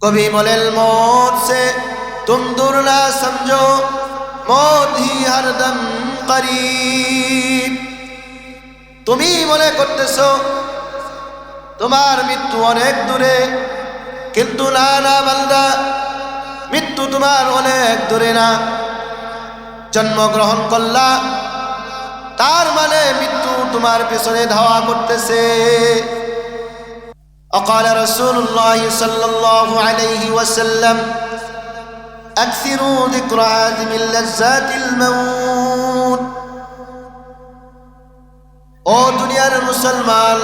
कभी बोलेल मौत से तुम दूर ना समझो, मौत ही हरदम करीब। তুমি মনে করতেছো তোমার মৃত্যু অনেক দূরে, কিন্তু না না বান্দা, মৃত্যু তোমার অনেক দূরে না। জন্মগ্রহণ করলা তার মানে মৃত্যু তোমার পেছনে ধাওয়া করতেছে। وقال رسول الله صلى الله عليه وسلم أكثروا ذكر عادم اللذات الموت। ও দুনিয়ার মুসলমান,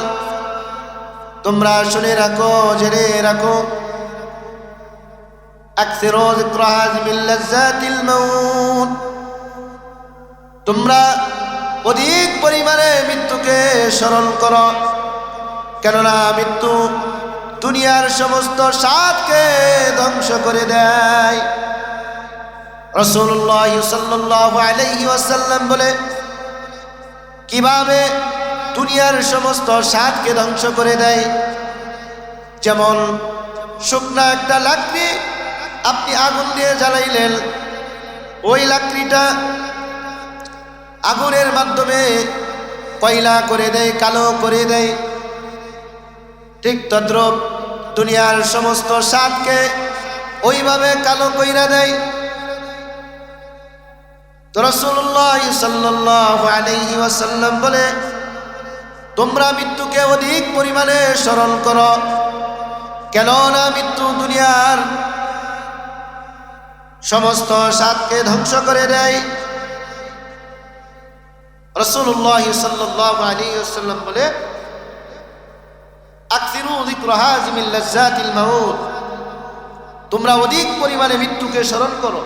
তোমরা শুনে রাখো, জেনে রাখো, أكثروا ذكر عادم اللذات الموت। তোমরা অধিক পরিমাণে মৃত্যুকে স্মরণ করো, কেননা মৃত্যু দুনিয়ার সমস্ত স্বাদকে ধ্বংস করে দেয়। রাসূলুল্লাহ সাল্লাল্লাহু আলাইহি ওয়াসাল্লাম বলে, কিভাবে দুনিয়ার সমস্ত স্বাদকে ধ্বংস করে দেয়? যেমন শুকনা একটা লাকড়ি আপনি আগুন দিয়ে জ্বালাইলেন, ওই লাকড়িটা আগুনের মাধ্যমে কয়লা করে দেয়, কালো করে দেয়। ঠিক তদ্রূপ দুনিয়ার সমস্ত স্বাদকে ওইভাবে কালো কইরা দেয়। তো রাসূলুল্লাহ সাল্লাল্লাহু আলাইহি ওয়াসাল্লাম বলে, তোমরা মৃত্যুকে অধিক পরিমাণে স্মরণ করো, কেননা মৃত্যু দুনিয়ার সমস্ত স্বাদকে ধ্বংস করে দেয়। রাসূলুল্লাহ সাল্লাল্লাহু আলাইহি ওয়াসাল্লাম বলে, আকসিরু যিকরা হাযিমিল লাজ্জাতিল মাউত। তোমরা অধিক পরিমাণে মৃত্যুকে স্মরণ করো,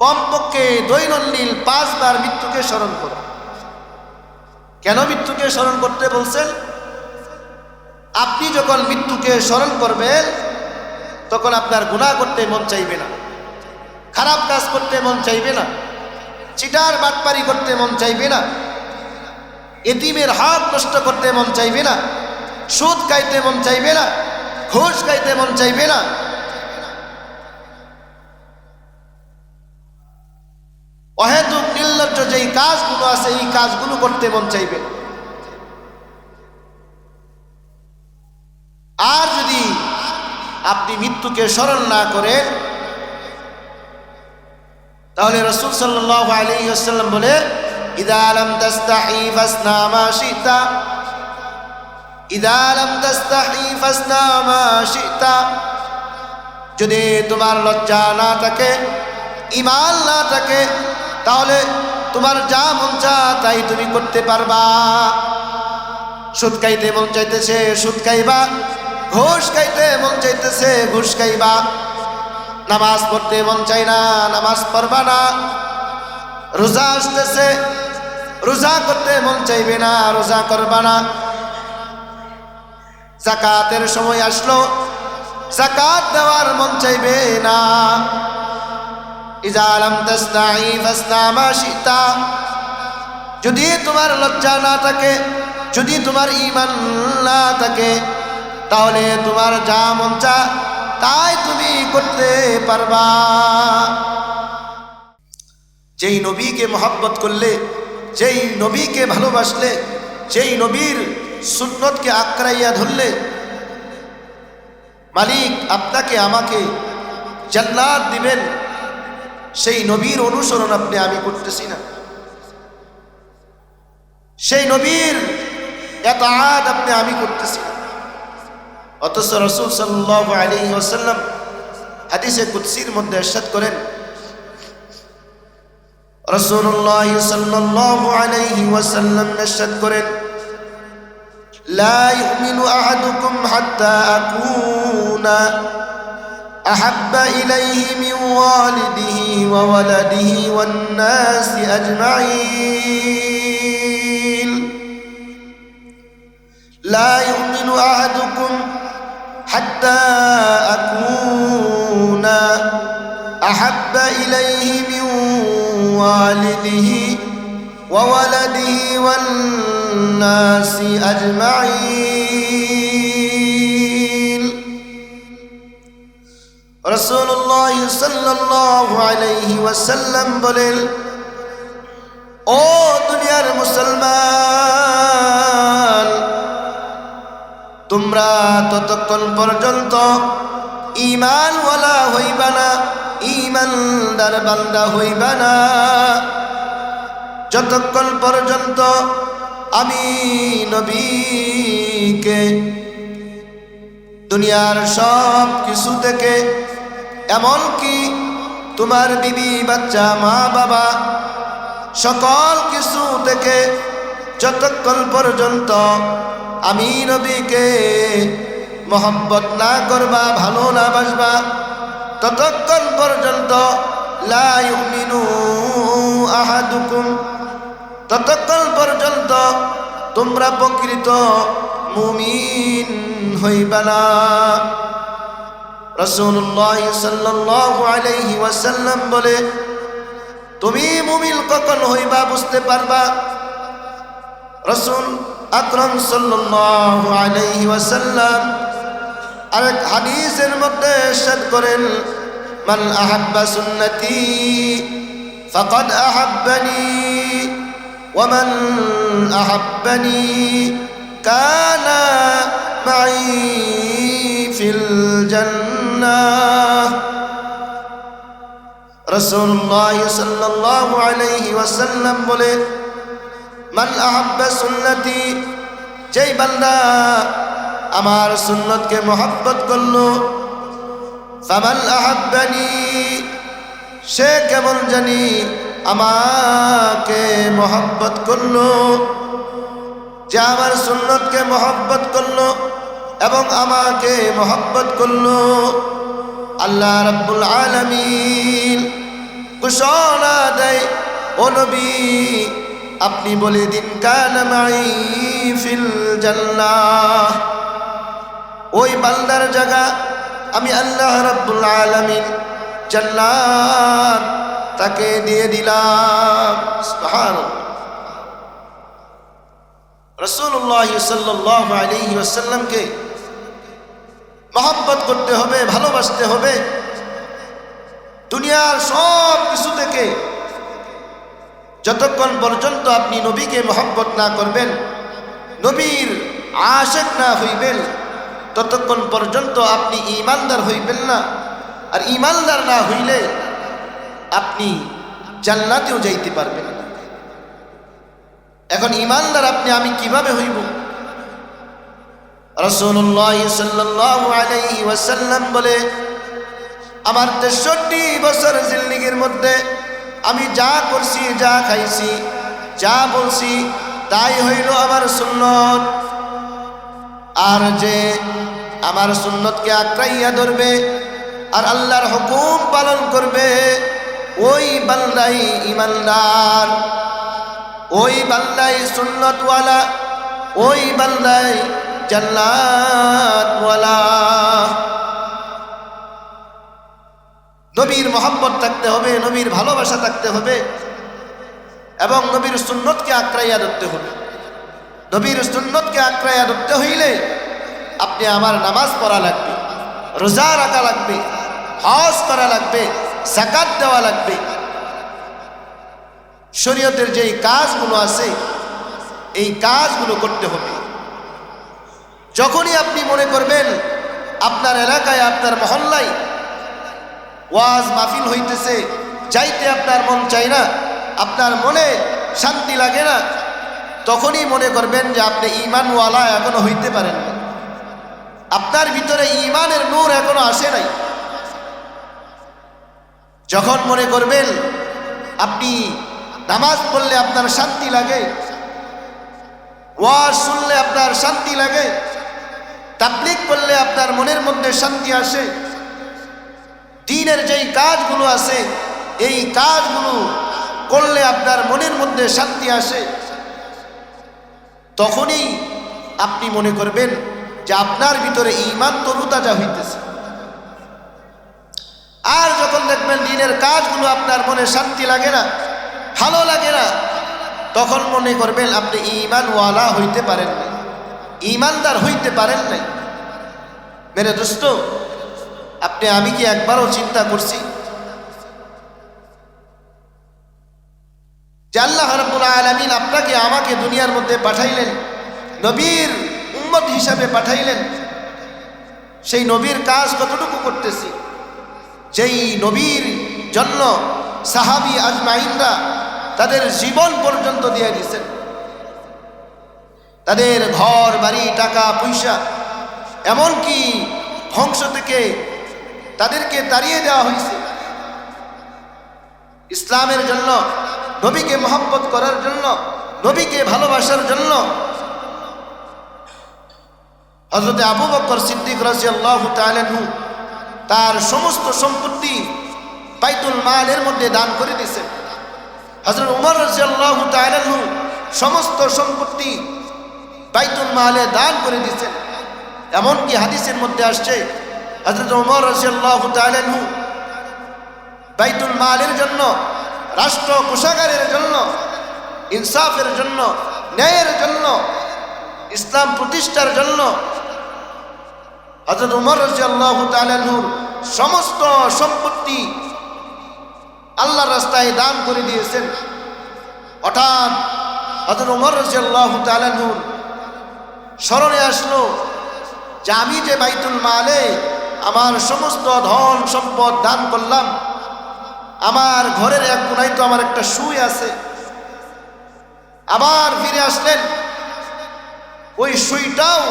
কমপক্ষে দৈনন্দিন 5 বার মৃত্যুকে স্মরণ করো। কেন মৃত্যুকে স্মরণ করতে বলছেন? আপনি যখন মৃত্যুকে স্মরণ করবেন তখন আপনার গুনাহ করতে মন চাইবে না, খারাপ কাজ করতে মন চাইবে না, চিটার বাটপারি করতে মন চাইবে না, এতিমের হক নষ্ট করতে মন চাইবে না, সুদ খাইতে মন চাইবে না, ঘুষ খাইতে মন চাইবে না। অহেতুক নির্লজ্জ যেই কাজগুলো আছে এই কাজগুলো করতে মন চাইবে না। আর যদি আপনি মৃত্যুকে স্মরণ না করেন তাহলে রাসূল সাল্লাল্লাহু আলাইহি ওয়াসাল্লাম বলে, ইযা লাম তাস্তাহি ফাসনা মা শিতা, ইযা লাম তাস্তাহি ফাসনা মা শিতা। যদি তোমার লজ্জা না থাকে, ঈমান না থাকে, তাহলে তোমার যা মন চায় তাই তুমি করতে পারবা। সুদ খাইতে মন চাইতেছে সুদ খাইবা, ঘুষ খাইতে মন চাইতেছে ঘুষ খাইবা, নামাজ পড়তে মন চাই না নামাজ পড়বা না, রোজা আসতেছে রোজা করতে মন চাইবে না রোজা করবা না, যাকাতের সময় আসলো যাকাত দেওয়ার মন চাইবে না। ইযা লাম তাস্তাহি ফাসনা মা শিতা। যদি তোমার লজ্জা না থাকে, যদি তোমার ঈমান না থাকে, তাহলে তোমার যা মন চায় তাই তুমি করতে পারবা। যেই নবীকে মহব্বত করলে, যেই নবীকে ভালোবাসলে, যেই নবীর সুন্নতকে আঁকড়াইয়া ধরলে, মালিক আপনাকে আমাকে জান্নাত দিবেন। সেই নবীর অনুসরণ আমি করতেছি না, সেই নবীর ইতাআত আমি করতেছি না। অথচ রাসূল সাল্লাল্লাহু আলাইহি ওয়াসাল্লাম হাদিসে কুদসির মধ্যে ইরশাদ করেন, রাসূলুল্লাহ সাল্লাল্লাহু আলাইহি ওয়াসাল্লাম ইরশাদ করেন, লা ইউমিনু আহাদুকুম হাত্তা আকুনা আহাব্বা ইলাইহি মিন ওয়ালিদিহি ওয়া ওয়ালাদিহি ওয়ান নাসি আজমাইন। লা ইউমিনু আহাদুকুম হাত্তা আকুনা আহাব্বা ইলাইহি মিন ওয়ালিদিহি ওয়া ওয়ালাদিহি ওয়ান নাসি আজমাইন। রাসূলুল্লাহ সাল্লাল্লাহু আলাইহি ওয়াসাল্লাম বলেন, ও দুনিয়ার মুসলমান, তোমরা ততক্ষণ পর্যন্ত ঈমানওয়ালা হইবা না, ঈমানদার বান্দা হইবা না, যতক্ষণ পর্যন্ত আমি নবীকে দুনিয়ার সব কিছু থেকে, এমনকি তোমার বিবি বাচ্চা মা বাবা সকল কিছু থেকে যতক্ষণ পর্যন্ত আমি নবীকে মহব্বত না করবা, ভালো না বাসবা, ততক্ষণ পর্যন্ত লা ইউমিনু আহাদুকুম, ততক্ষণ পর্যন্ত তোমরা প্রকৃত মুমিন হইবা না। রাসূলুল্লাহ সাল্লাল্লাহু আলাইহি ওয়াসাল্লাম বলে, তুমি মুমিন কখন হইবা বুঝতে পারবা। রাসূল আকরাম সাল্লাল্লাহু আলাইহি ওয়াসাল্লাম আরেক হাদিসের মধ্যে ইরশাদ করেন, মান আহাব্বা সুন্নতি ফাকাদ আহাব্বানি ওয়া মান আহাব্বানি কানা মাই ফিল জান্নাহ। রাসূলুল্লাহ সাল্লাল্লাহু আলাইহি ওয়াসাল্লাম বলে, মান আহাব্বা সুন্নতি, যেই বান্দা আমার সুন্নতকে মহব্বত করলো, ফামান আহাব্বানি, সে কেমন জানি আমাকে মহব্বত করলো, যে আমার সুন্নতকে মহব্বত করলো এবং আমাকে মহব্বত করলো, আল্লাহ রাব্বুল আলামিন ঘোষণা দেয়, ও নবী আপনি বলে দিন, কানা মাই ফিল জান্নাহ, ওই বান্দার জায়গা আমি আল্লাহ রাব্বুল আলামিন জান্নাত তাকে দিয়ে দিলাম। সুবহানাল্লাহ। রাসূলুল্লাহ সাল্লাল্লাহু আলাইহি ওয়াসাল্লামকে মহব্বত করতে হবে, ভালোবাসতে হবে। দুনিয়ার সব কিছু থেকে যতক্ষণ পর্যন্ত আপনি নবীকে মহব্বত না করবেন, নবীর আশিক না হইবেন, ততক্ষণ পর্যন্ত আপনি ঈমানদার হইবেন না। আর ঈমানদার না হইলে আপনি জান্নাতেও যাইতে পারবেন না। এখন ঈমানদার আমি কিভাবে হইব? রাসূলুল্লাহ সাল্লাল্লাহু আলাইহি ওয়াসাল্লাম বলে, আমার 63 বছর জিন্দেগীর মধ্যে আমি যা করছি, যা খাইছি, যা বলছি, তাই হইল আমার সুন্নত। আর যে আমার সুন্নতকে আঁকড়াইয়া ধরবে আর আল্লাহর হুকুম পালন করবে, ওই বান্দাই ঈমানদার, ওই বান্দাই সুন্নতওয়ালা, ওই বান্দাই জান্নাতওয়ালা। নবীর মহব্বত থাকতে হবে, নবীর ভালোবাসা থাকতে হবে এবং নবীর সুন্নতকে আঁকড়াইয়া ধরতে হবে। নবীর সুন্নতকে আঁকড়াইয়া ধরতে হইলে আপনি আমার নামাজ পড়া লাগবে, রোজা রাখা লাগবে, হজ করা লাগবে, যাকাত দেওয়া লাগবে। শরীয়তের যেই কাজগুলো আছে এই কাজগুলো করতে হবে। যখনই আপনি মনে করবেন আপনার এলাকায়, আপনার মহল্লায় ওয়াজ মাহফিল হইতেছে, যাইতে আপনার মন চাই না, আপনার মনে শান্তি লাগে না, তখনই মনে করবেন যে আপনি ঈমানওয়ালা এখনো হইতে পারেন না, আপনার ভিতরে ঈমানের নূর এখনো আসে নাই। যখন মনে করবেন আপনি নামাজ পড়লে আপনার শান্তি লাগে, ওয়াজ শুনলে আপনার শান্তি লাগে, তাবলীগ করলে আপনার মনের মধ্যে শান্তি আসে, দ্বীনের যেই কাজগুলো আছে এই কাজগুলো করলে আপনার মনের মধ্যে শান্তি আসে, তখনই আপনি মনে করবেন যে আপনার ভিতরে ঈমান তরুতাজা হইতেছে। আর যখন দেখবেন দ্বীনের কাজগুলো আপনার মনে শান্তি লাগে না, ভালো লাগে না, তখন মনে করবেন আপনি ঈমানওয়ালা হইতে পারেন নাই, ঈমানদার হইতে পারেন নাই। মেরে দোস্ত, আপনি আমি কি একবারও চিন্তা করছি যে আল্লাহ রাব্বুল আলামিন আপনাকে আমাকে দুনিয়ার মধ্যে পাঠাইলেন, নবীর উম্মত হিসাবে পাঠাইলেন, সেই নবীর কাজ কতটুকু করতেছি? যেই নবীর জন্য সাহাবী আজমাইনরা তাদের জীবন পর্যন্ত দিয়ে দিয়েছেন, তাদের ঘর বাড়ি টাকা পয়সা এমনকি ধ্বংস থেকে তাদেরকে তাড়িয়ে দেওয়া হয়েছে ইসলামের জন্য, নবীকে মহব্বত করার জন্য, নবীকে ভালোবাসার জন্য। হযরত আবু বকর সিদ্দিক রাদিয়াল্লাহু তাআলা আনহু তার সমস্ত সম্পত্তি বাইতুল মালের মধ্যে দান করে দিয়েছেন। হযরত উমর রাদিয়াল্লাহু তাআলা আনহু সমস্ত সম্পত্তি বাইতুল মালে দান করে দিয়েছেন। এমনকি হাদিসের মধ্যে আসছে হযরত উমর রাদিয়াল্লাহু তাআলা আনহু বাইতুল মালের জন্য, রাষ্ট্র কোষাগারের জন্য, ইনসাফের জন্য, ন্যায়ের জন্য, ইসলাম প্রতিষ্ঠার জন্য হযরত উমর রাদিয়াল্লাহু তাআলা আনহুর সমস্ত সম্পত্তি আল্লাহর রাস্তায় দান করে দিয়েছেন। হঠাৎ হযরত উমর রাদিয়াল্লাহু তাআলা আনহুর স্মরণে আসলো যে আমি যে বাইতুল মালে আমার সমস্ত ধন সম্পদ দান করলাম, আমার ঘরের এক কোনায় তো আমার একটা সুই আছে। আবার ফিরে আসলেন, ওই সুইটাও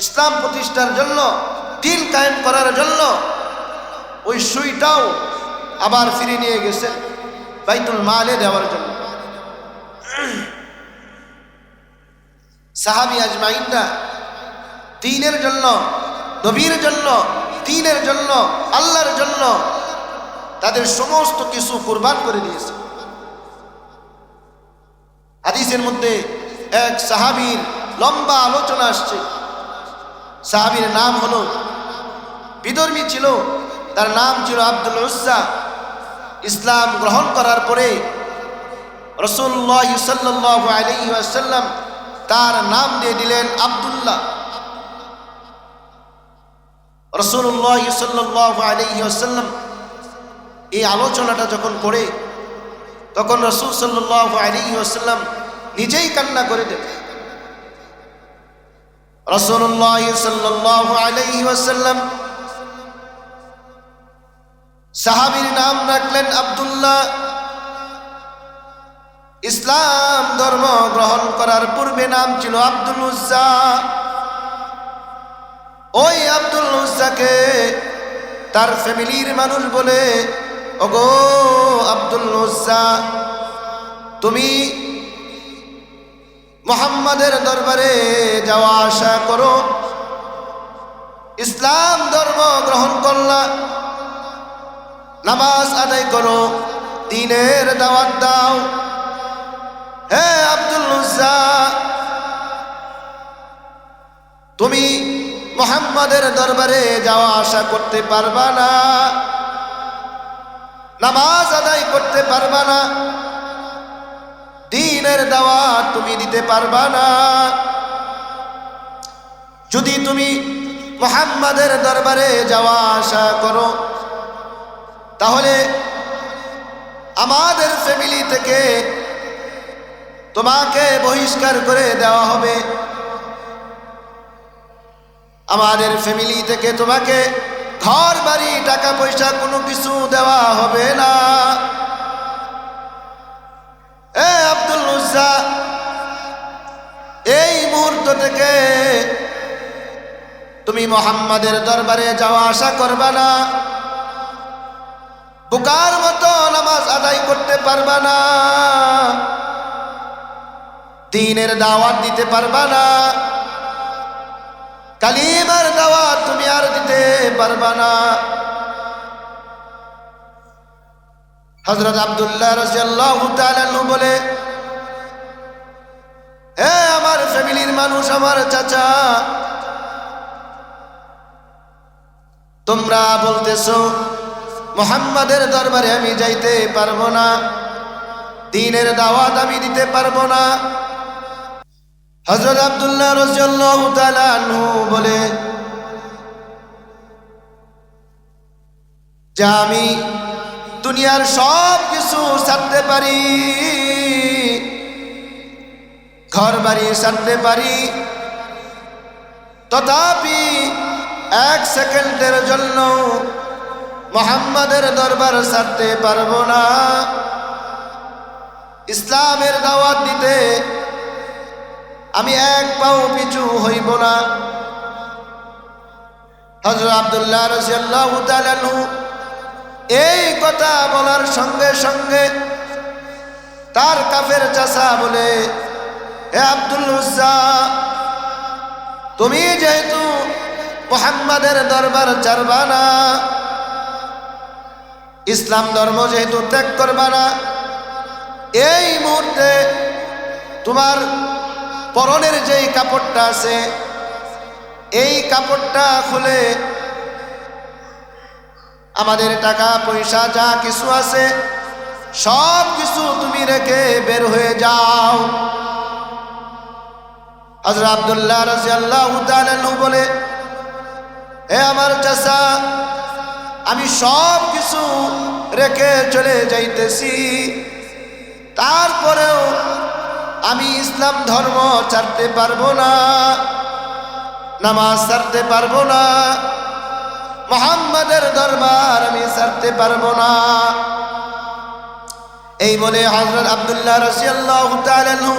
ইসলাম প্রতিষ্ঠার জন্য, দ্বীন কায়েম করার জন্য ওই সুইটাও আবার ফিরে নিয়ে গেছেন বাইতুল মালে দেওয়ার জন্য। সাহাবী আজমাইনরা দ্বীনের জন্য, নবীর জন্য, দ্বীনের জন্য, আল্লাহর জন্য তাদের সমস্ত কিছু কুরবান করে দিয়েছে। হাদিসের মধ্যে এক সাহাবীর লম্বা আলোচনা আসছে। সাহাবীর নাম হলো, বিধর্মী ছিল, তার নাম ছিল আব্দুল উজ্জা। ইসলাম গ্রহণ করার পরে রাসূলুল্লাহ সাল্লাল্লাহু আলাইহি ওয়াসাল্লাম তার নাম দিয়ে দিলেন আব্দুল্লাহ। রাসূলুল্লাহ সাল্লাল্লাহু আলাইহি ওয়াসাল্লাম এই আলোচনাটা যখন করে তখন রাসূল সাল্লাল্লাহু আলাইহি ওয়াসাল্লাম নিজেই কান্না করে দেন। রাসূলুল্লাহ সাল্লাল্লাহু আলাইহি ওয়াসাল্লাম সাহাবীর নাম রাখলেন আব্দুল্লাহ। ইসলাম ধর্ম গ্রহণ করার পূর্বে নাম ছিল আব্দুল উজ্জা। ওই আব্দুল উজ্জাকে তার ফ্যামিলির মানুষ বলে, ওগো আব্দুল উজ্জা, তুমি মুহাম্মাদের দরবারে যাওয়া আসা করো, ইসলাম ধর্ম গ্রহণ করলা, নামাজ আদায় করো, দ্বীনের দাওয়াত দাও। হে আব্দুল উজ্জা, তুমি মুহাম্মাদের দরবারে যাওয়া আসা করতে পারবা না, নামাজ আদায় করতে পারবা না, দ্বীনের দাওয়াত তুমি দিতে পারবা না। যদি তুমি মুহাম্মাদের দরবারে যাওয়া আসা করো তাহলে আমাদের ফ্যামিলি থেকে তোমাকে বহিষ্কার করে দেওয়া হবে, আমাদের ফ্যামিলি থেকে তোমাকে ঘর বাড়ি টাকা পয়সা কোনো কিছু দেওয়া হবে না। এ আব্দুল উজ্জা, এই মুহূর্ত থেকে তুমি মুহাম্মাদের দরবারে যাওয়া আসা করবা না, বোকার মতো নামাজ আদায় করতে পারবা না, দ্বীনের দাওয়াত দিতে পারবা না, কালিমার দাওয়াত তুমি আর দিতে পারবা না। হযরত আব্দুল্লাহ রাদিয়াল্লাহু তাআলা আনহু বলে, হে আমার ফ্যামিলির মানুষ, আমার চাচা, তোমরা বলতেছো মুহাম্মাদের দরবারে আমি যাইতে পারবো না, দ্বীনের দাওয়াত আমি দিতে পারবো না। হযরত আব্দুল্লাহ রাদিয়াল্লাহু তাআলা আনহু বলে, যে আমি দুনিয়ার সব কিছু ছাড়তে পারি, ঘর বাড়ি ছাড়তে পারি, তথাপি এক সেকেন্ডের জন্য মুহাম্মাদের দরবার ছাড়তে পারবো না। ইসলামের দাওয়াত দিতে আমি এক পাও পিছু হইব না। হযরত আব্দুল্লাহ রাদিয়াল্লাহু তাআলা আনহু এই কথা বলার সঙ্গে সঙ্গে তার কাফের চাচা বলে, হে আব্দুল উজ্জা, তুমি যেহেতু মুহাম্মাদের দরবার ছাড়বা না, ইসলাম ধর্ম যেহেতু ত্যাগ করবা না, এই মুহূর্তে তোমার পরনের যেই কাপড়টা আছে এই কাপড়টা খুলে আমাদের টাকা পয়সা যা কিছু আছে সব কিছু তুমি রেখে বের হয়ে যাও। হযরত আব্দুল্লাহ রাদিয়াল্লাহু তাআলা আনহু বলে, হে আমার চাচা, আমি সব কিছু রেখে চলে যাইতেছি, তারপরেও আমি ইসলাম ধর্ম ছাড়তে পারবো না, নামাজ ছাড়তে পারবো না, মুহাম্মাদের দরবার আমি ছাড়তে পারবো না। এই বলে হযরত আব্দুল্লাহ রাদিয়াল্লাহু তাআলা আনহু,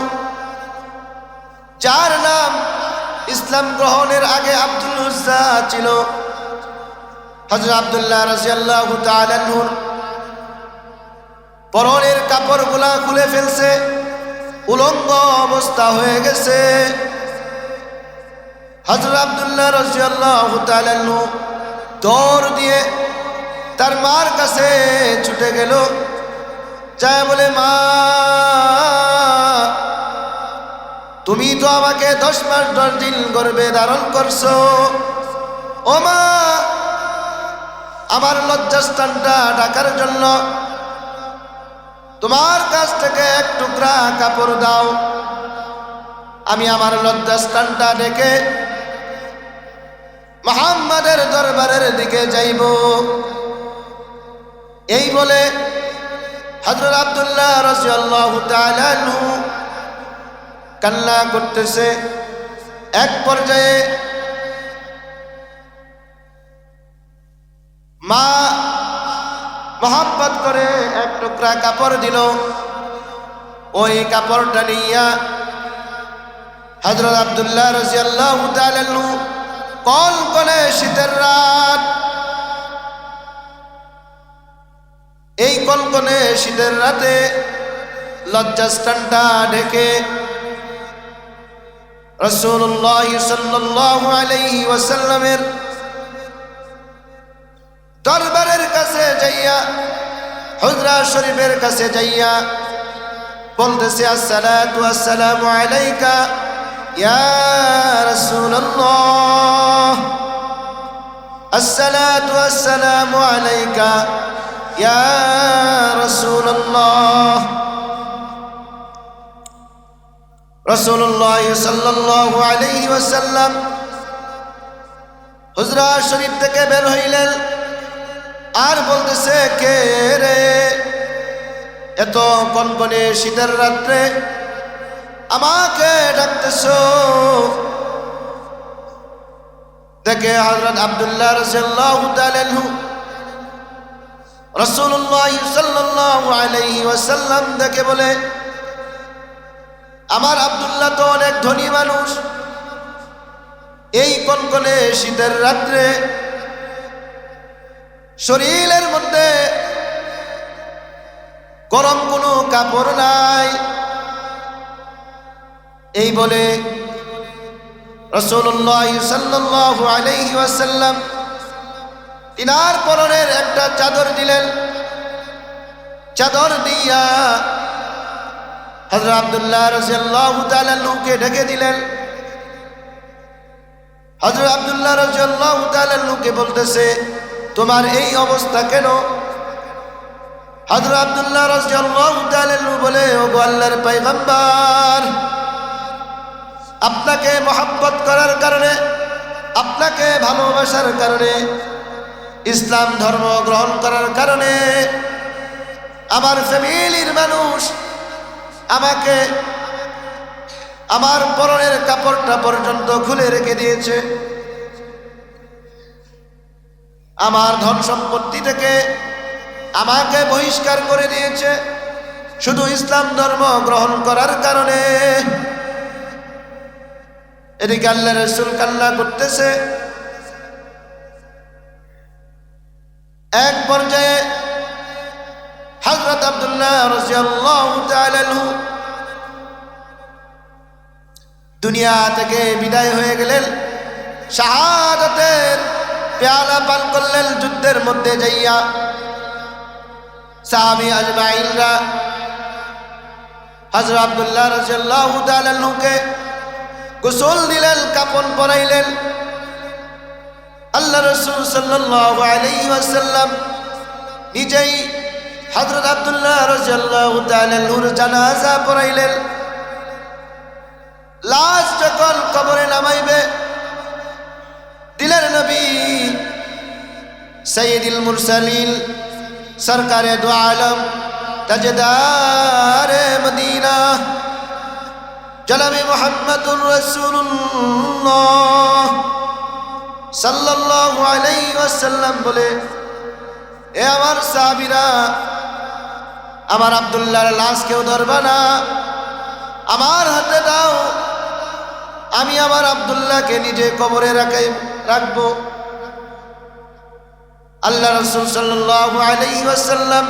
যার নাম ইসলাম গ্রহণের আগে আব্দুল উজ্জা ছিল, হযরত আব্দুল্লাহ রাদিয়াল্লাহু তাআলা আনহুর পরনের কাপড়গুলা খুলে ফেলছে, উলঙ্গ অবস্থা হয়ে গেছে। হযরত আব্দুল্লাহ রাদিয়াল্লাহু তাআলা আনহু দৌড় দিয়ে তার মার কাছে ছুটে গেল, যায় বলে, মা, তুমি তো আমাকে 10 মাস 10 দিন গর্ভে ধারণ করছো, ও মা, আমার লজ্জাস্থানটা ঢাকার জন্য তোমার কাছ থেকে এক টুকরা কাপড় দাও, আমি আমার লজ্জাস্থানটা ঢেকে মুহাম্মাদের দরবারের দিকে যাইব। এই বলে হযরত আব্দুল্লাহ রাদিয়াল্লাহু তাআলা আনহু কান্না করতেছে। এক পর্যায়ে মা মহব্বত করে এক টুকরা কাপড় দিল, ওই কাপড়টা নিয়া হযরত আব্দুল্লাহ রাদিয়াল্লাহু তাআলা আনহু কনকনে শীতের রাত, এই কনকনে শীতের রাতে লজ্জাস্থানটা ঢেকে রাসূলুল্লাহ সাল্লাল্লাহু আলাইহি ওয়াসাল্লামের দরবারের কাছে যাইয়া, হুজরা শরীফের কাছে যাইয়া বলতেছে, আসসালাতু আসসালামু আলাইকা ইয়া রাসূলুল্লাহ, আসসালাতু আসসালামু আলাইকা ইয়া রাসূলুল্লাহ। রাসূলুল্লাহ সাল্লাল্লাহু আলাইহি ওয়াসাল্লাম হুজরা শরীফ থেকে বের হইলেন আর বলতেছে, কে রে, এত কনকনে শীতের রাত্রে আমাকে ডাকতেছো? দেখে হযরত আব্দুল্লাহ রাদিয়াল্লাহু তাআলা আনহু রাসূলুল্লাহ সাল্লাল্লাহু আলাইহি ওয়াসাল্লাম দেখে বলে, আমার আব্দুল্লাহ তো অনেক ধনী মানুষ, এই কনকনে শীতের রাত্রে শরীরের মধ্যে গরম কোনো কাপড় নাই। এই বলে রাসূলুল্লাহ সাল্লাল্লাহু আলাইহি ওয়াসাল্লাম তিনার পরনের একটা চাদর দিলেন, চাদর দিয়া হযরত আব্দুল্লাহ রাদিয়াল্লাহু তাআলা আনহুকে ঢেকে দিলেন। হযরত আব্দুল্লাহ রাদিয়াল্লাহু তাআলা আনহুকে বলতেছে, তোমার এই অবস্থা কেন? হযরত আব্দুল্লাহ রাদিয়াল্লাহু তাআলা আনহু বলে, ওগো আল্লাহর পয়গম্বর, আপনাকে মহব্বত করার কারণে, আপনাকে ভালোবাসার কারণে ইসলাম ধর্ম গ্রহণ করার কারণে আমার ফ্যামিলির মানুষ আমাকে আমার পরনের কাপড়টা পর্যন্ত খুলে রেখে দিয়েছে, আমার ধন সম্পত্তি থেকে আমাকে বহিষ্কার করে দিয়েছে শুধু ইসলাম ধর্ম গ্রহণ করার কারণে। এদিকে আল্লাহ রাসূল কান্না করতেছে। এক পর্যায়ে হযরত আব্দুল্লাহ রাদিয়াল্লাহু তাআলা আনহু দুনিয়া থেকে বিদায় হয়ে গেলেন, শাহাদাতের পেয়ালা পান করলেন যুদ্ধের মধ্যে যাইয়া। সাহাবী আজমাইনরা হযরত আব্দুল্লাহ রাদিয়াল্লাহু তাআলা আনহুকে গোসল দিলেন, কাফন পরাইলেন। আল্লাহ রাসূল সাল্লাল্লাহু আলাইহি ওয়াসাল্লাম নিজেই হযরত আব্দুল্লাহ রাদিয়াল্লাহু তাআলা আনহুর জানাজা পড়াইলেন। লাশ যখন কবরে নামাইবে, দিলের নবী সাইয়্যিদুল মুরসালিন সরকারে দু আলম তাজদারে মদিনা জনাবে মুহাম্মদুর রাসূলুল্লাহ সাল্লাল্লাহু আলাইহি ওয়াসাল্লাম বলে, এ আমার সাহাবীরা, আমার আব্দুল্লাহর লাশ কেউ ধরবে না, আমার হাতে দাও, আমি আমার আব্দুল্লাহকে নিজে কবরে রাখবো। আল্লাহ রাসূল সাল্লাল্লাহু আলাইহি ওয়াসাল্লাম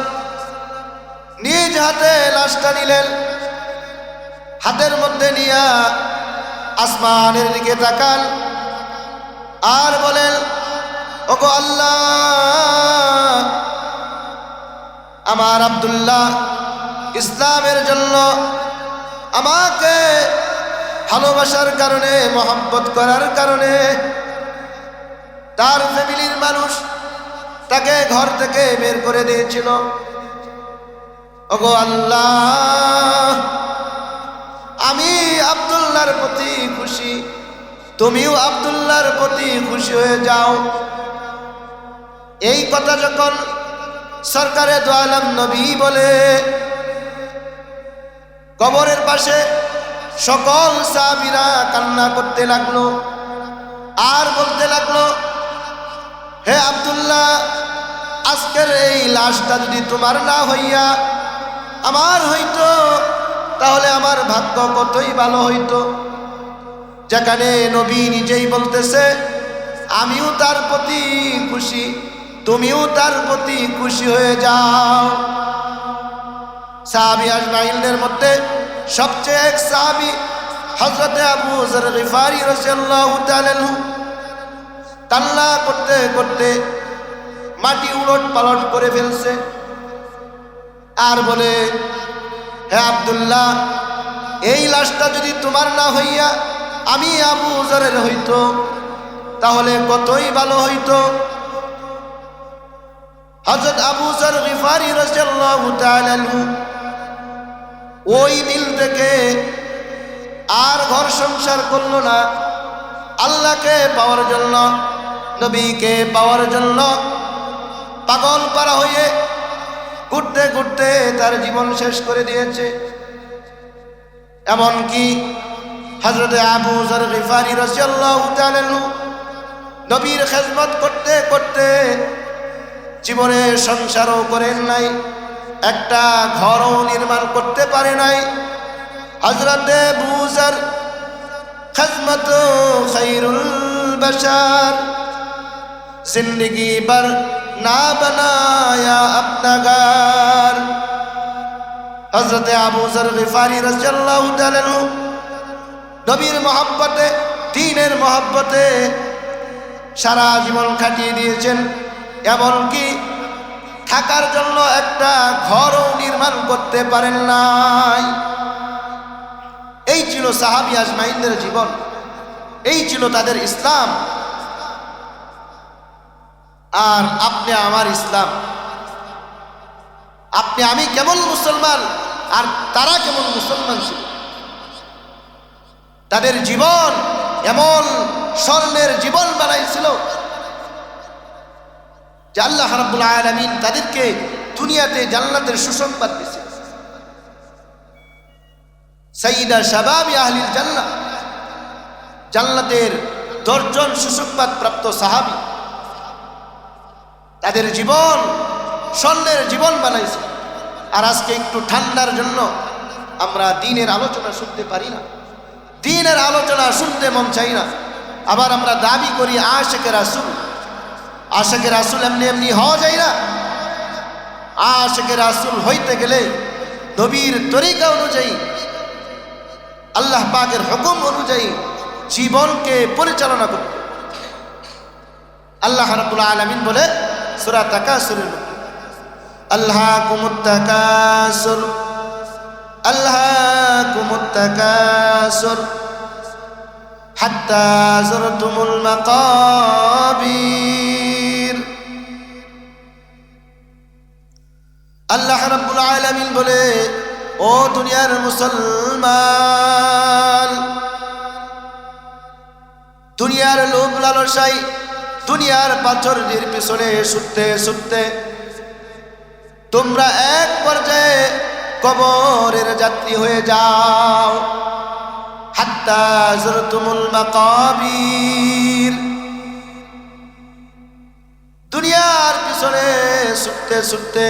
নিজ হাতে লাশটা নিলেন, হাতের মধ্যে নিয়া আসমানের দিকে তাকান আর বলেন, ওগো আল্লাহ, আমার আব্দুল্লাহ ইসলামের জন্য আমাকে ভালোবাসার কারণে, মহব্বত করার কারণে তার ফ্যামিলির মানুষ তাকে ঘর থেকে বের করে দিয়েছিল। ওগো আল্লাহ, আমি আব্দুল্লাহর প্রতি খুশি, তুমিও আব্দুল্লাহর প্রতি খুশি হয়ে যাও। এই কথা যখন সরকারে দু আলম নবী বলে, কবরের পাশে সকল সাহাবীরা কান্না করতে লাগলো আর বলতে লাগলো, হে আব্দুল্লাহ, আজকের এই লাশটা যদি তোমার না হইয়া আমার হইতো, তাহলে আমার ভাগ্য কতই ভালো হইতো। যেখানে নবী নিজেই বলতেছে, আমিও তার প্রতি খুশি, তুমিও তার প্রতি খুশি হয়ে যাও। সাহাবী আজমাইনদের মধ্যে সবচেয়ে এক সাহাবী হযরত আবু যর গিফারি রাদিয়াল্লাহু তাআলা আনহু কান্না করতে করতে মাটি উলট পালট করে ফেলছে আর বলে, হে আব্দুল্লাহ, এই লাশটা যদি তোমার না হইয়া আমি আবু যরের হইতো, তাহলে কতই ভালো হইতো। হযরত আবু যর গিফারি রাদিয়াল্লাহু তাআলা আনহু ওই দিল থেকে আর ঘর সংসার করল না, আল্লাহকে পাওয়ার জন্য, নবীকে পাওয়ার জন্য পাগল পারা হয়ে ঘুরতে ঘুরতে তার জীবন শেষ করে দিয়েছে। এমনকি হযরত আবু যর গিফারি রাদিয়াল্লাহু তাআলা আনহু নবীর খেদমত করতে করতে জীবনে সংসারও করেন নাই, একটা ঘরও নির্মাণ করতে পারে নাই। হযরত আবু যর খিদমত খায়রুল বশর जिंदगी भर ना बनाया अपना घर। हजरत আবু যর গিফারি রাদিয়াল্লাহু তাআলা আনহু নবীর মহব্বতে, দ্বীনের মহব্বতে সারা জীবন কাটিয়ে দিয়েছেন, এমনকি থাকার জন্য একটা ঘরও নির্মাণ করতে পারেন নাই। এই ছিল সাহাবী আজমাইনদের জীবন, এই ছিল তাদের ইসলাম। আর আপনি আমার ইসলাম, আপনি আমি কেমন মুসলমান আর তারা কেমন মুসলমান ছিল। তাদের জীবন এমন স্বর্ণের জীবন বানাইছিল, যে আল্লাহ রাব্বুল আলামিন তাদেরকে দুনিয়াতে জান্নাতের সুসংবাদ দিয়েছে। সাইয়্যিদা শাবাবি আহলিল জান্নাহ, জান্নাতের 10 জন সুসংবাদ প্রাপ্ত সাহাবী, তাদের জীবন স্বর্ণের জীবন বানাইছে। আর আজকে একটু ঠান্ডার জন্য আমরা দ্বীনের আলোচনা শুনতে পারি না, দ্বীনের আলোচনা শুনতে মন চাই না। আবার আমরা দাবি করি আশিকে রাসূল। আশিকে রাসূল এমনি এমনি হওয়া যায় না। আশিকে রাসূল হইতে গেলে নবীর তরিকা অনুযায়ী, আল্লাহ পাকের হুকুম অনুযায়ী জীবনকে পরিচালনা করতে। আল্লাহ রাব্বুল আলামিন বলে সূরা তাকাসুরের মধ্যে, আল্লাহকুমুত তাকাসুর আল্লাহকুমুত তাকাসুর হাত্তা যুরতুমুল মাকাবির। আল্লাহ রাব্বুল আলামিন বলে, ও দুনিয়ার মুসলমান, দুনিয়ার লোভ লালসায়, দুনিয়ার পাথরের পিছনে ছুটতে ছুটতে তোমরা এক পর্যায়ে কবরের যাত্রী হয়ে যাও। হাত্তা যুরতুমুল মাকাবির, দুনিয়ার পিছনে ছুটতে ছুটতে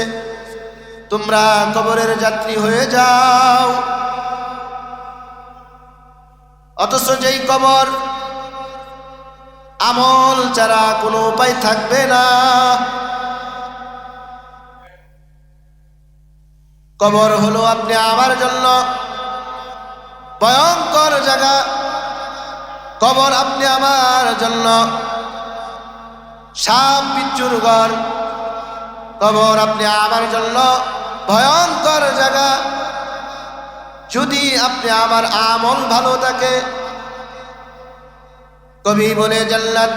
তোমরা কবরের যাত্রী হয়ে যাও। অথচ যেই কবর আমল ছাড়া কোনো উপায় থাকবে না, কবর হলো আপনি আমার জন্য ভয়ঙ্কর জায়গা। কবর আপনি আমার জন্য সাপ বিচ্ছুর ঘর। কবর আপনি আমার জন্য ভয়ঙ্কর জায়গা। যদি আপনি আমার আমল ভালো থাকে, কবি বলে जन्नत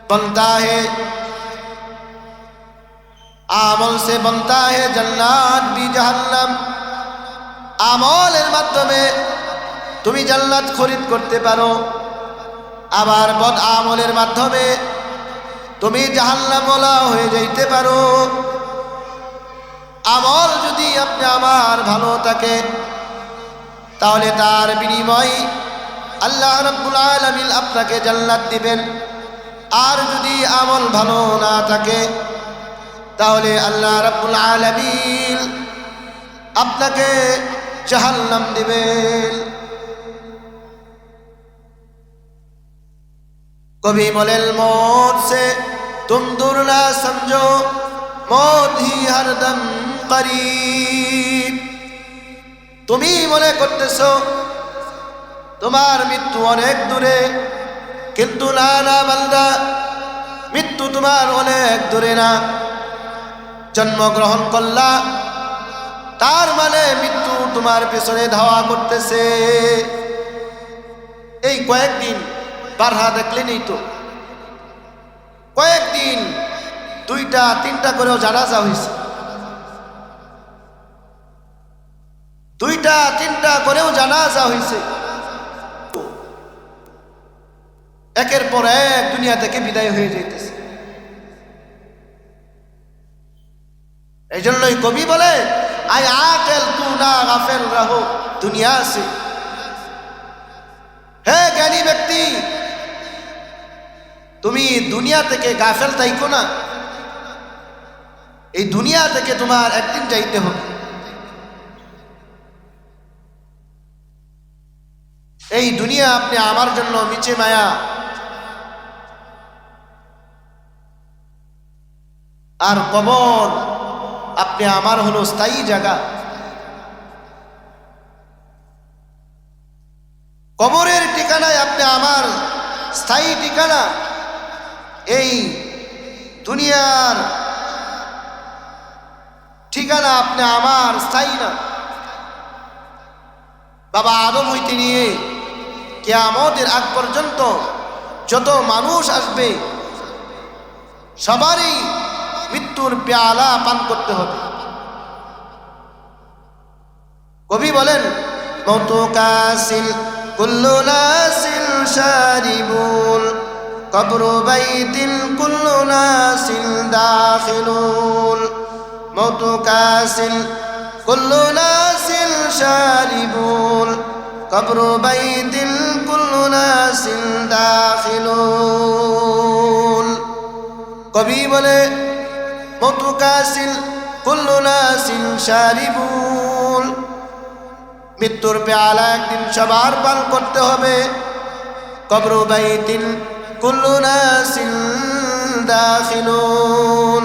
बनता है আমল से बनता है जन्नत भी जहन्नम। আমলের মাধ্যমে তুমি জান্নাত খরিদ করতে পারো, আবার বদ আমলের মাধ্যমে তুমি জাহান্নামওয়ালা হয়ে যাইতে পারো। আমল যদি আপনি আমার ভালো থাকে, তাহলে তার বিনিময় আল্লাহ রাব্বুল আলামিন আপনাকে জান্নাত দিবেন। আর যদি আমল ভালো না থাকে, তাহলে আল্লাহ রাব্বুল আলামিন আপনাকে জাহান্নাম দিবেন। कभी बोलेल मौत से तुम दूर ना समझो, मौत ही हरदम करीब। তুমি মনে করতেছো তোমার মৃত্যু অনেক দূরে, কিন্তু না না বান্দা, মৃত্যু তোমার অনেক দূরে না। জন্মগ্রহণ করলা, তার মানে মৃত্যু তোমার পেছনে ধাওয়া করতেছে। এই কয়েকদিন বারহা দেখলেনই তো, কয়েকদিন 2টা 3টা করেও জানাজা হয়েছে, 2টা 3টা করেও জানাজা হয়েছে। একের পর এক দুনিয়া থেকে বিদায় হয়ে যাইতেছে। এই জন্যই কবি বলে, আই আকেল তু না গাফেল রহো দুনিয়া সে। হে জ্ঞানী ব্যক্তি, তুমি দুনিয়া থেকে গাফেল থাইকো না। এই দুনিয়া থেকে তোমার একদিন যাইতে হবে। এই দুনিয়া আপনি আমার জন্য মিছে মায়া। আর কবর আপনি আমার হলো স্থায়ী জায়গা। কবরের ঠিকানায় আপনি আমার স্থায়ী ঠিকানা। এই দুনিয়ার ঠিকানা আপনি আমার স্থায়ী না। বাবা আদম হইতে নিয়ে কিয়ামতের আগ পর্যন্ত যত মানুষ আসবে, সবারই মৃত্যুর পেয়ালা পান করতে হবে। কবি বলেন, মওতু কাসিল কুল্লু নাসিল শারিবুল, কবরু বাইতিল কুল্লু নাস নাসিন দাখিলুন মওতু কাসিল কুল্লু নাসিন শারিবুন কবরু বাইতিল কুল্লু নাসিন দাখিলুন। কবি বলে মওতু কাসিল কুল্লু নাসিন শারিবুন, মৃত্যুর পেয়ালা একদিন সবার পান করতে হবে। কবরু বাইতিল কুল্লু নাসিন দাখিলুন,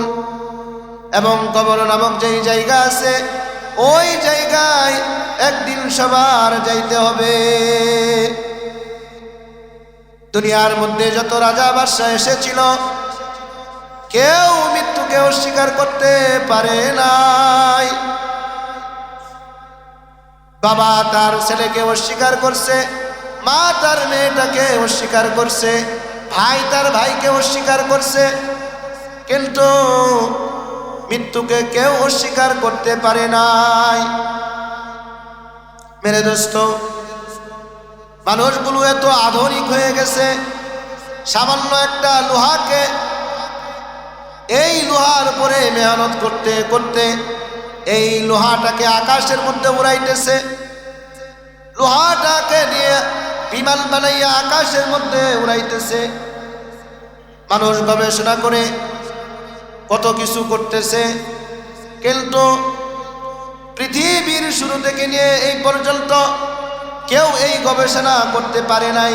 এবং কবর নামক যেই জায়গা আছে ওই জায়গায় একদিন সবার যাইতে হবে। দুনিয়ার মধ্যে যত রাজা বাদশাহ এসেছিল কেউ মৃত্যুকে অস্বীকার করতে পারে নাই। বাবা তার ছেলেকে অস্বীকার করছে, মা তার মেয়েটাকে অস্বীকার করছে, ভাই তার ভাইকে অস্বীকার করছে, কিন্তু মৃত্যুকে কেউ অস্বীকার করতে পারে নাই। মেরে দোস্ত, মানুষগুলো এত আধুনিক হয়ে গেছে, সামান্য একটা লোহাকে এই লোহার উপরে মেহনত করতে করতে এই লোহাটাকে আকাশের মধ্যে উড়াইতেছে, লোহাটাকে নিয়ে বিমান বানাইয়া আকাশের মধ্যে উড়াইতেছে। মানুষ গবেষণা করে কত কিছু করতেছে, কিন্তু পৃথিবীর শুরু থেকে নিয়ে এই পর্যন্ত কেউ এই গবেষণা করতে পারে নাই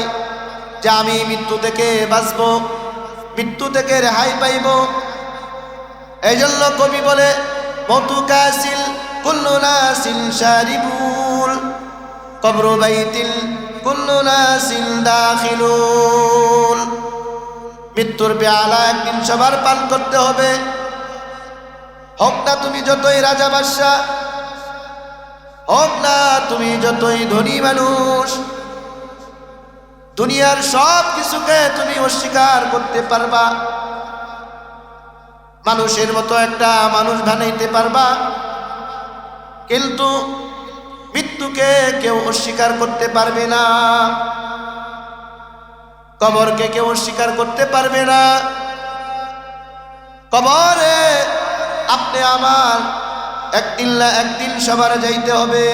যে আমি মৃত্যু থেকে বাঁচব, মৃত্যু থেকে রেহাই পাইব। এই জন্য কবি বলে মওতু কাসিল কুল্লু নাসিন শারিবুন কবরু বাইতিল কুল্লু নাসিন দাখিলুন, মৃত্যুর পেয়ালা একদিন সবার পান করতে হবে। হোক না তুমি যতই রাজা বাদশাহ, হোক না তুমি যতই ধনী মানুষ, দুনিয়ার সব কিছুকে তুমি অস্বীকার করতে পারবা, মানুষের মতো একটা মানুষ বানাইতে পারবা, কিন্তু মৃত্যুকে কেউ অস্বীকার করতে পারবে না, কবরকে কেউ অস্বীকার করতে পারবে না। কবরে আপনি আমার একদিন না একদিন সবার যাইতে হবে।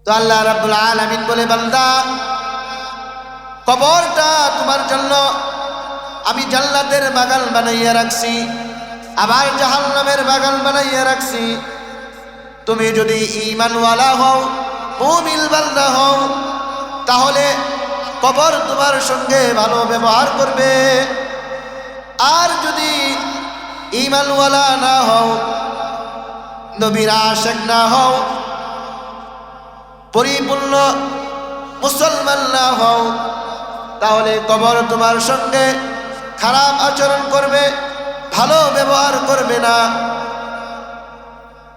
তো আল্লাহ রাব্বুল আলামিন বলে, বান্দা কবরটা তোমার জন্য আমি জান্নাতের বাগান বানাইয়া রাখছি, আবার জাহান্নামের বাগান বানাইয়া রাখছি। তুমি যদি ঈমানওয়ালা হও, মুমিন বান্দা হও, তাহলে কবর তোমার সঙ্গে ভালো ব্যবহার করবে। আর যদি ঈমানওয়ালা না হও, নবীর আশিক না হও, পরিপূর্ণ মুসলমান না হও, তাহলে কবর তোমার সঙ্গে খারাপ আচরণ করবে, ভালো ব্যবহার করবে না।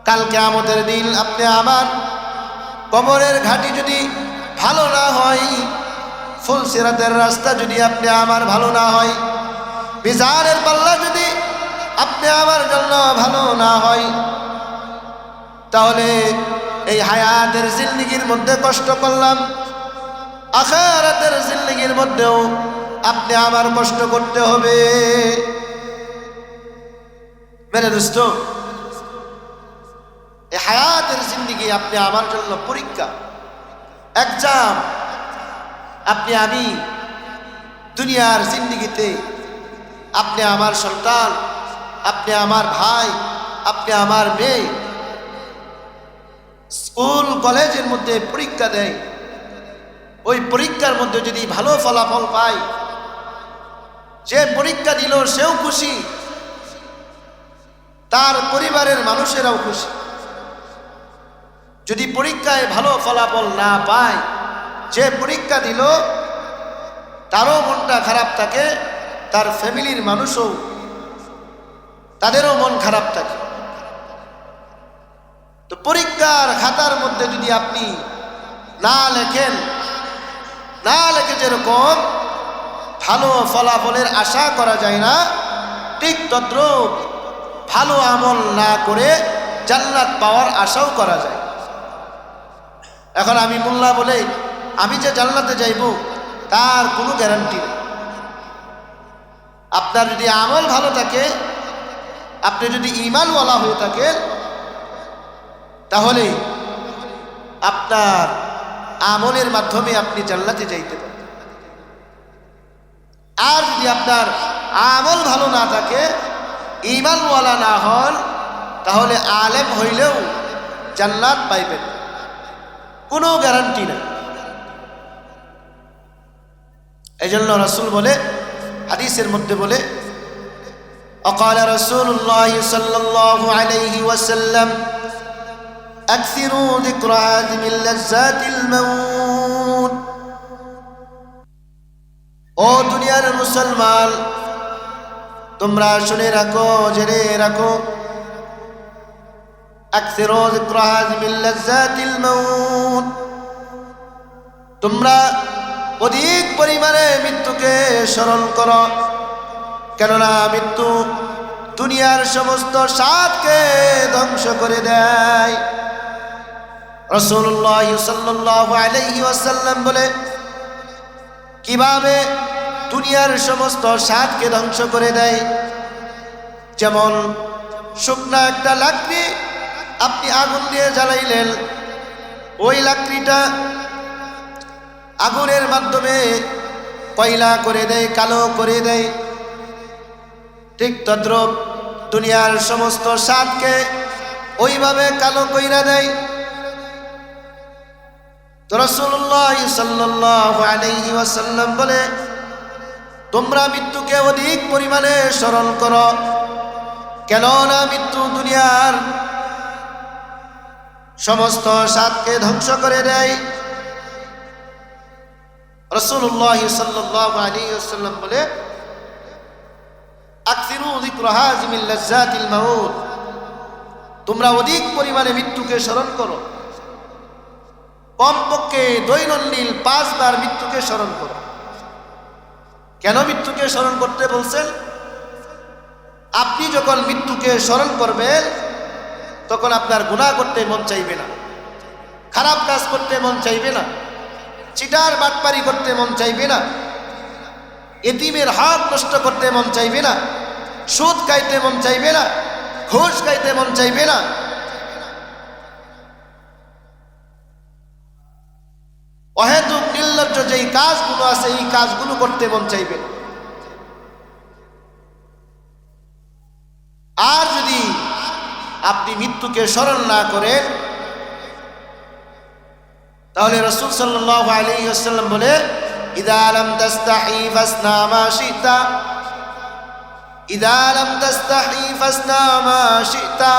কাল কিয়ামতের দিন আপনি আমার কবরের ঘাটি যদি ভালো না হয়, ফুলসিরাতের রাস্তা যদি আপনি আমার ভালো না হয়, মিজানের পাল্লা যদি আপনি আমার জন্য ভালো না হয়, তাহলে এই হায়াতের জিন্দেগির মধ্যে কষ্ট করলাম, আখিরাতের জিন্দেগির মধ্যেও আপনি আমার কষ্ট করতে হবে। মেরে দোস্ত, এই হায়াতের জিন্দেগি আপনি আমার জন্য পরীক্ষা, এক্সাম। আপনি আমি দুনিয়ার জিন্দেগিতে আপনি আমার সন্তান, আপনি আমার ভাই, আপনি আমার মেয়ে স্কুল কলেজের মধ্যে পরীক্ষা দেয়, ওই পরীক্ষার মধ্যে যদি ভালো ফলাফল পায়, যে পরীক্ষা দিল সেও খুশি, তার পরিবারের মানুষেরাও খুশি। যদি পরীক্ষায় ভালো ফলাফল না পায়, যে পরীক্ষা দিল তারও মনটা খারাপ থাকে, তার ফ্যামিলির মানুষও তাদেরও মন খারাপ থাকে। তো পরীক্ষার খাতার মধ্যে যদি আপনি না লেখেন, না লেখে যেরকম ভালো ফলাফলের আশা করা যায় না, ঠিক তদ্রূপ ভালো আমল না করে জান্নাত পাওয়ার আশাও করা যায়। এখন আমি মোল্লা বলে আমি যে জান্নাতে যাইব তার কোনো গ্যারান্টি নেই। আপনার যদি আমল ভালো থাকে, আপনি যদি ঈমানওয়ালা হয়ে থাকেন, তাহলে আপনার আমলের মাধ্যমে আপনি জান্নাতে যাইতে পারেন। আর যদি আপনার আমল ভালো না থাকে, ঈমানওয়ালা না হন, তাহলে আলেম হইলেও জান্নাত পাইবেন, কোনো গ্যারান্টি না। এই জন্য রাসূল বলে, হাদিসের মধ্যে বলে, অকাল রাসূলুল্লাহ সাল্লাল্লাহু আলাইহি ওয়াসাল্লাম আকসিরু যিকরা হাযিমিল লাজ্জাতিল মাউত। ও দুনিয়ার মুসলমান, তোমরা শুনে রাখো, জেনে রাখো, আকসিরু যিকরা হাযিমিল লাজ্জাতিল মাউত, তোমরা অধিক পরিমাণে মৃত্যুকে স্মরণ করো, কেননা মৃত্যু দুনিয়ার সমস্ত স্বাদকে ধ্বংস করে দেয়। রাসূলুল্লাহ সাল্লাল্লাহু আলাইহি ওয়াসাল্লাম বলে, কিভাবে দুনিয়ার সমস্ত স্বাদকে ধ্বংস করে দেয়? যেমন শুকনা একটা লাকড়ি আপনি আগুন দিয়ে জ্বালাইলেন, ওই লাকড়িটা আগুনের মাধ্যমে কয়লা করে দেয়, কালো করে দেয়। ঠিক তদ্রূপ দুনিয়ার সমস্ত স্বাদকে ওইভাবে কালো কইরা দেয়। তো রাসূলুল্লাহ সাল্লাল্লাহু আলাইহি ওয়াসাল্লাম বলে, তোমরা মৃত্যুকে অধিক পরিমাণে স্মরণ করো, কেননা মৃত্যু দুনিয়ার সমস্ত স্বাদকে ধ্বংস করে দেয়। রাসূলুল্লাহ সাল্লাল্লাহু আলাইহি ওয়াসাল্লাম বলে, আকসিরু যিকরা হাযিমিল লাজ্জাতিল মাউত, তোমরা অধিক পরিমাণে মৃত্যুকে স্মরণ করো, কমপক্ষে দৈনন্দিন 5 বার মৃত্যুকে স্মরণ করো। কেন মৃত্যুকে স্মরণ করতে বলছেন? আপনি যখন মৃত্যুকে স্মরণ করবেন, তখন আপনার গুনাহ করতে মন চাইবে না, খারাপ কাজ করতে মন চাইবে না, চিটার বাটপারি করতে মন চাইবে না, এতিমের হক নষ্ট করতে মন চাইবে না, সুদ খাইতে মন চাইবে না, ঘুষ খাইতে মন চাইবে না। অহেতুক নির্লজ্জ যেই কাজগুলো আছে, এই কাজগুলো করতে মন চাইবে না। আর যদি আপনি মৃত্যুকে স্মরণ না করেন, তাহলে রাসূল সাল্লাল্লাহু আলাইহি ওয়াসাল্লাম বলে, ইযা লাম তাস্তাহি ফাসনা মা শিতা, ইযা লাম তাস্তাহি ফাসনা মা শিতা,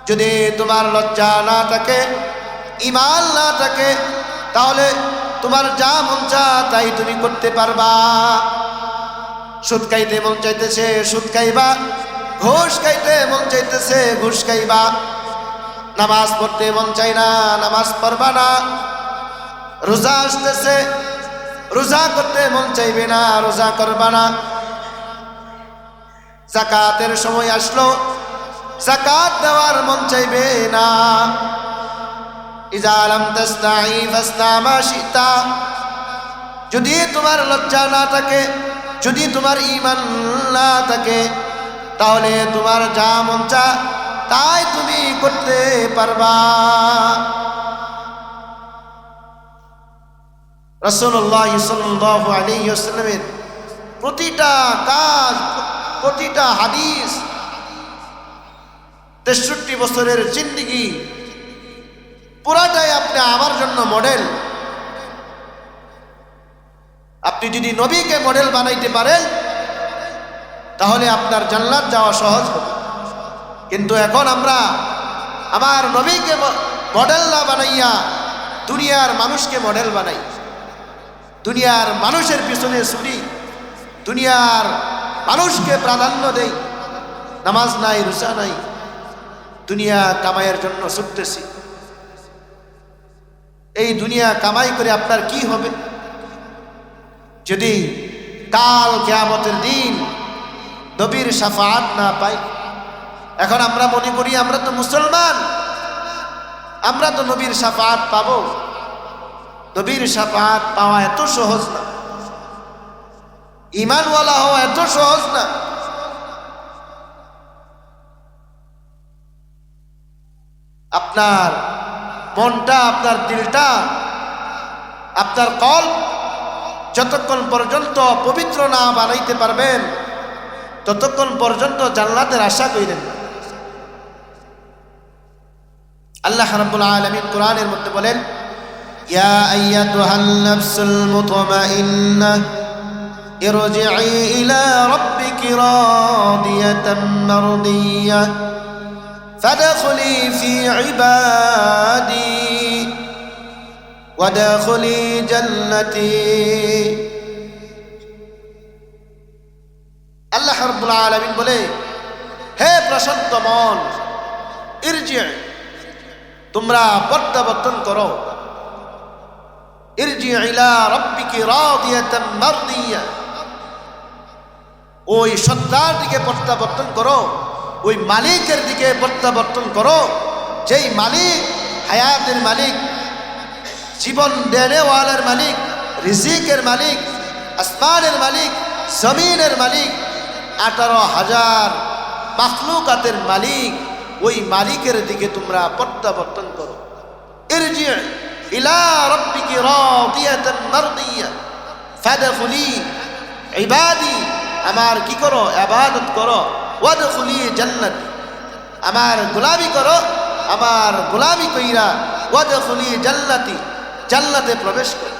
যদি তোমার লজ্জা না থাকে, ঈমান না থাকে, তাহলে তোমার যা মন চায় তাই তুমি করতে পারবা। সুদ খাইতে মন চাইতেছে সুদ খাইবা, ঘুষ খাইতে মন চাইতেছে ঘুষ খাইবা, নামাজ পড়তে মন চাই না নামাজ পড়বা না, রোজা আসতেছে রোজা করতে মন চাইবে না রোজা করবা না, যাকাতের সময় আসলো যাকাত দেওয়ার মন চাইবে না। ইযা লাম তাস্তাহি ফাসনা মা শিতা, যদি তোমার লজ্জা না থাকে, যদি তোমার ঈমান না থাকে, তাহলে তোমার যা মন চায় তাই তুমি করতে পারবা। রাসূলুল্লাহ সাল্লাল্লাহু আলাইহি ওয়াসাল্লামের প্রতিটা কাজ, প্রতিটা হাদিস, 63 বছরের জিন্দেগি পুরাটাই আপনি আমার জন্য মডেল। আপনি যদি নবীকে মডেল বানাইতে পারেন, তাহলে আপনার জান্নাত যাওয়া সহজ হবে। কিন্তু এখন আমরা আমার নবীকে মডেল না বানাইয়া দুনিয়ার মানুষকে মডেল বানাই, দুনিয়ার মানুষের পিছনে ছুটি, দুনিয়ার মানুষকে প্রাধান্য দেই। নামাজ নাই, রোজা নাই, দুনিয়া কামাইয়ের জন্য ছুটতেছি। এই দুনিয়া কামাই করে আপনার কি হবে যদি কাল কিয়ামতের দিন নবীর শাফাআত না পাই? এখন আমরা মনে করি আমরা তো মুসলমান, আমরা তো নবীর শাফাআত পাবো। নবীর শাফাআত পাওয়া এত সহজ না। ঈমানওয়ালা হওয়া এত সহজ না। আপনার মনটা, আপনার দিলটা, আপনার কল্ব যতক্ষণ পর্যন্ত পবিত্র না বানাইতে পারবেন ততক্ষণ পর্যন্ত জান্নাতের আশা করেন না। আল্লাহ রাব্বুল আলামিন কোরআনের মধ্যে বলেন, ইয়া আইয়াতুহান নাফসুল মুতমাইন্নাহ ইরজিই ইলা রাব্বিকি রাদিয়াতাম মারদিয়াহ ফাদখুলি ফি ইবাদি ওয়াদখুলি জান্নাতি। আল্লাহ রাব্বুল আলামিন বলে, হে প্রশান্ত মন, ইরজি, তোমরা প্রত্যাবর্তন করো, ইরজি ইলা রাব্বিকি রাদিয়াতাম মারদিয়া, ওই সত্তার দিকে প্রত্যাবর্তন করো, ওই মালিকের দিকে প্রত্যাবর্তন করো, যেই মালিক হায়াতের মালিক, জীবন দেনেওয়ালার মালিক, রিজিকের মালিক, আসমানের মালিক, জমিনের মালিক, 18,000 মাখলুকাতের মালিক, ওই মালিকের দিকে তোমরা প্রত্যাবর্তন করো। ইরজি ইলা রাব্বিকি রাদিয়াতাম মারদিয়া ফাদখুলি ইবাদি, আমার কি করো? ইবাদত করো। ওয়াদখুলি জান্নাতি, আমার গোলামি করো, আমার গোলামি কইরা ওয়াদখুলি জান্নাতি, জান্নাতে প্রবেশ করো।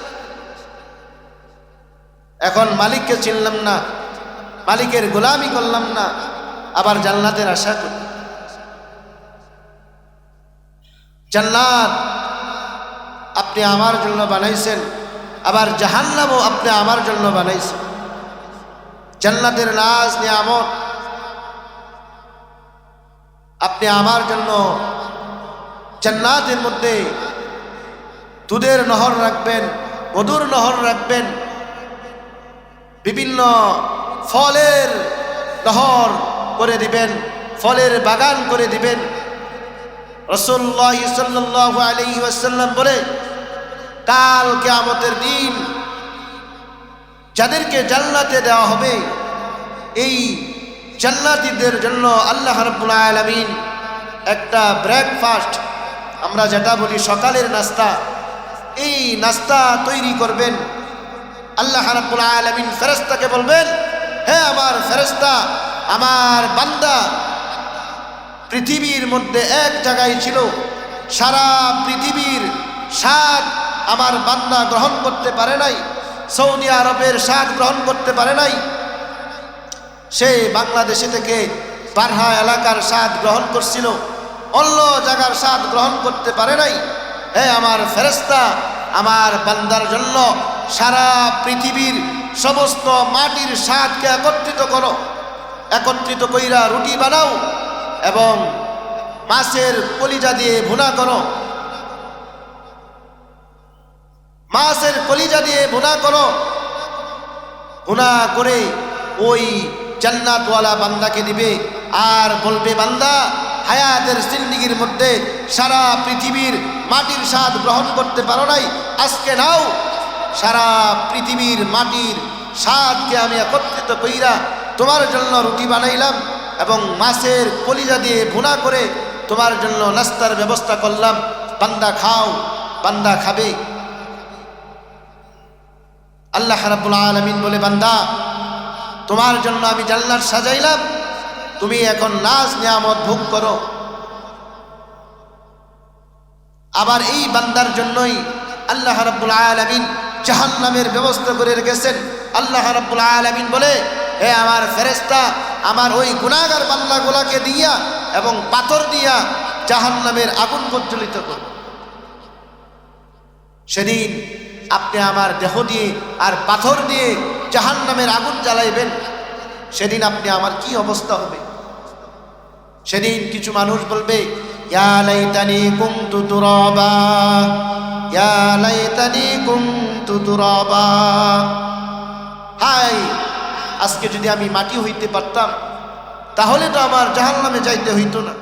এখন মালিককে চিনলাম না, মালিকের গোলামি করলাম না, আবার জান্নাতের আশা করি। জান্নাত আপনি আমার জন্য বানাইছেন, আবার জাহান্নামও আপনি আমার জন্য বানাইছেন। জান্নাতের নাজ নিয়ামত আপনি আমার জন্য জান্নাতের মধ্যে দুধের নহর রাখবেন, মধুর নহর রাখবেন, বিভিন্ন ফলের নহর করে দিবেন, ফলের বাগান করে দিবেন। রাসূলুল্লাহ সাল্লাল্লাহু আলাইহি ওয়াসাল্লাম বলে, কাল কিয়ামতের দিন যাদেরকে জান্নাতে দেওয়া হবে, এই জান্নাতীদের জন্য আল্লাহ রাব্বুল আলামিন একটা ব্রেকফাস্ট, আমরা যেটা বলি সকালের নাস্তা, এই নাস্তা তৈরি করবেন। আল্লাহ রাব্বুল আলামিন ফেরেশতাকে বলবেন, হে আমার ফেরেশতা, আমার বান্দা পৃথিবীর মধ্যে এক জায়গায় ছিল, সারা পৃথিবীর স্বাদ আমার বান্দা গ্রহণ করতে পারে নাই, সৌদি আরবের স্বাদ গ্রহণ করতে পারে নাই, সে বাংলাদেশে থেকে বারহা এলাকার স্বাদ গ্রহণ করছিল, অন্য জায়গার স্বাদ গ্রহণ করতে পারে নাই। হে আমার ফেরেশতা, আমার বান্দার জন্য সারা পৃথিবীর সমস্ত মাটির স্বাদকে একত্রিত করো, একত্রিত কইরা রুটি বানাও এবং মাছের কলিজা দিয়ে ভুনা করো, মাছের কলিজা দিয়ে ভুনা করো। ভুনা করে ওই জান্নাতওয়ালা বান্দাকে দিবে আর বলবে, বান্দা হায়াতের জিন্দেগির মধ্যে সারা পৃথিবীর মাটির স্বাদ গ্রহণ করতে পারো নাই, আজকে নাও, সারা পৃথিবীর মাটির স্বাদকে আমি একত্রিত কইরা তোমার জন্য রুটি বানাইলাম এবং মাছের কলিজা দিয়ে ভুনা করে তোমার জন্য নাস্তার ব্যবস্থা করলাম, বান্দা খাও। বান্দা খাবে। আল্লাহ রাব্বুল আলামিন বলে, বান্দা তোমার জন্য আমি জান্নাত সাজাইলাম, তুমি এখন নাজ নিয়ামত ভোগ করো। আবার এই বান্দার জন্যই আল্লাহ রাব্বুল আলামিন জাহান্নামের ব্যবস্থা করে রেখেছেন। আল্লাহ রাব্বুল আলামিন বলে, হে আমার ফেরেশতা, আমার ওই গুনাহগার বান্দাগুলোকে দিয়া এবং পাথর দিয়া জাহান্নামের আগুন প্রজ্বলিত করো। সেদিন আপনি আমার দেহ দিয়ে আর পাথর দিয়ে জাহান্নামের আগুন জ্বালাইবেন, সেদিন আপনি আমার কি অবস্থা হবে? সেদিন কিছু মানুষ বলবে, ইয়া লাইতানি কুনতু তুরাবা, ইয়া লাইতানি কুনতু তুরাবা, হায় আজকে যদি আমি মাটি হইতে পারতাম তাহলে তো আমার জাহান্নামে যাইতে হইতো না।